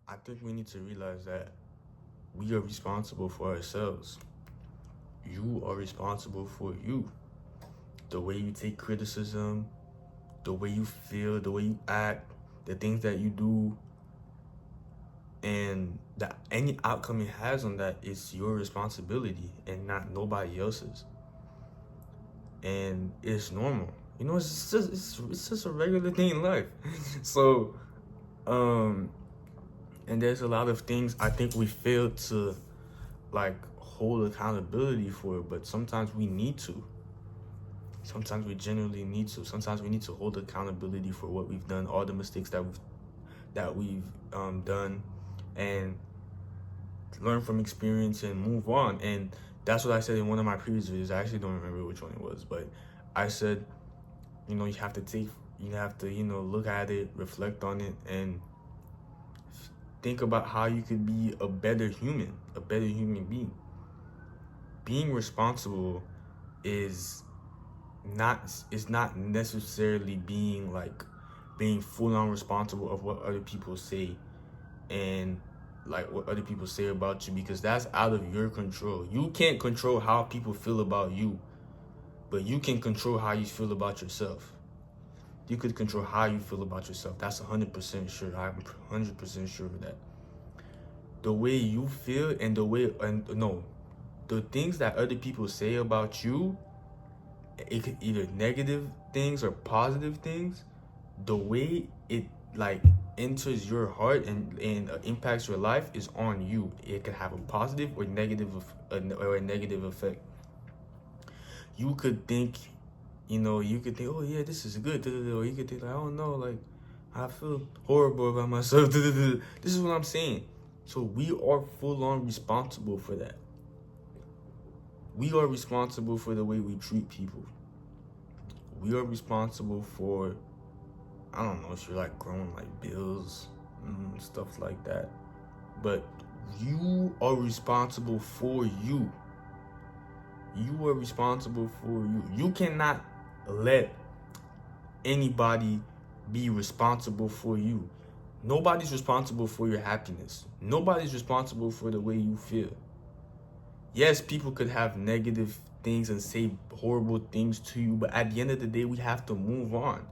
I think we need to realize that we are responsible for ourselves. You are responsible for you. The way you take criticism, the way you feel, the way you act, the things that you do, and that any outcome it has on that is your responsibility and not nobody else's. And it's normal. It's just a regular thing in life. So, um, and there's a lot of things I think we fail to like hold accountability for, but sometimes we need to. Sometimes we genuinely need to. Sometimes we need to hold accountability for what we've done, all the mistakes that we've done, and learn from experience and move on. And that's what I said in one of my previous videos. I actually don't remember which one it was, but I said, you have to, look at it, reflect on it, and think about how you could be a better human being. Being responsible is not necessarily being full on responsible of what other people say and like what other people say about you, because that's out of your control. You can't control how people feel about you, but you can control how you feel about yourself. You could control how you feel about yourself. That's 100% sure. I'm 100% sure of that. The way you feel and the things that other people say about you, it could either negative things or positive things. The way it like enters your heart and impacts your life is on you. It can have a positive or a negative effect. You could think, oh yeah, this is good, or you could think like, oh no, like I feel horrible about myself. This is what I'm saying. So we are full on responsible for that. We are responsible for the way we treat people. We are responsible for, I don't know if you're like growing like bills, stuff like that. But you are responsible for you. You are responsible for you. You cannot let anybody be responsible for you. Nobody's responsible for your happiness. Nobody's responsible for the way you feel. Yes, people could have negative things and say horrible things to you, but at the end of the day, we have to move on.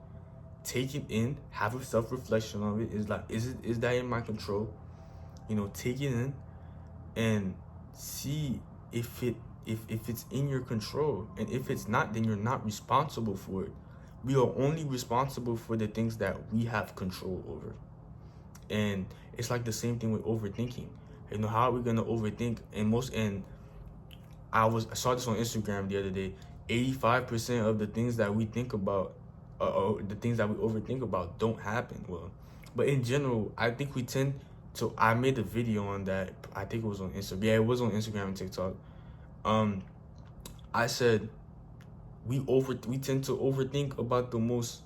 Take it in, have a self-reflection of it. Is that in my control? Take it in and see if it's in your control. And if it's not, then you're not responsible for it. We are only responsible for the things that we have control over. And it's like the same thing with overthinking. How are we gonna overthink? And I saw this on Instagram the other day. 85% of the things that we think about, the things that we overthink about, don't happen. Well, but in general, I think we tend to. I made a video on that. I think it was on Instagram. Yeah, it was on Instagram and TikTok. I said we tend to overthink about the most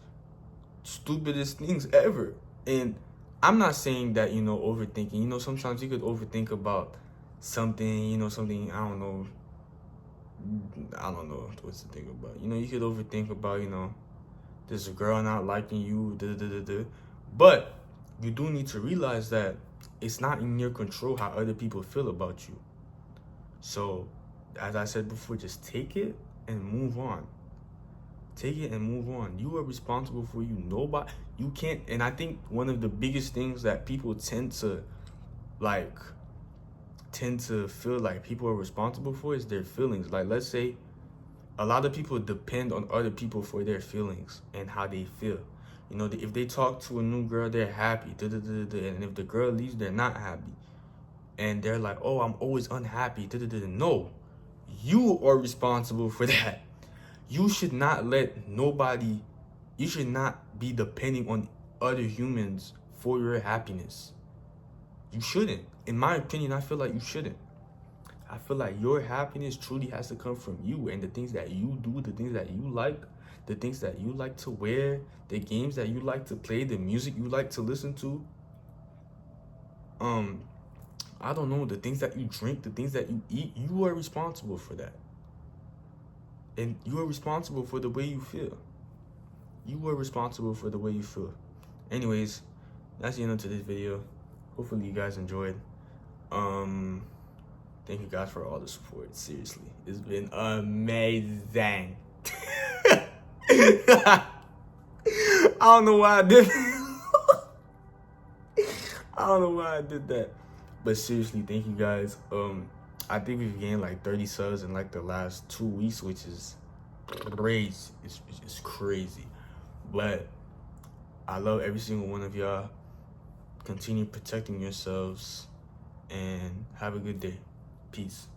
stupidest things ever. And I'm not saying that overthinking. Sometimes you could overthink about something. Something I don't know what to think about. You could overthink about, there's a girl not liking you, But you do need to realize that it's not in your control how other people feel about you. So, as I said before, just take it and move on. Take it and move on. You are responsible for you. You can't, and I think one of the biggest things that people tend to feel like people are responsible for is their feelings. Like, let's say a lot of people depend on other people for their feelings and how they feel. If they talk to a new girl, they're happy, and if the girl leaves, they're not happy, and they're like, oh, I'm always unhappy, No, you are responsible for that. You should not be depending on other humans for your happiness. You shouldn't. In my opinion, I feel like you shouldn't. I feel like your happiness truly has to come from you and the things that you do, the things that you like, the things that you like to wear, the games that you like to play, the music you like to listen to. I don't know, the things that you drink, the things that you eat, you are responsible for that. And you are responsible for the way you feel. You are responsible for the way you feel. Anyways, that's the end of today's video. hopefully you guys enjoyed. Thank you guys for all the support. Seriously, it's been amazing. I don't know why I did. I don't know why I did that, but seriously, thank you guys. I think we've gained like 30 subs in like the last 2 weeks, which is crazy. It's crazy, but I love every single one of y'all. Continue protecting yourselves and have a good day. Peace.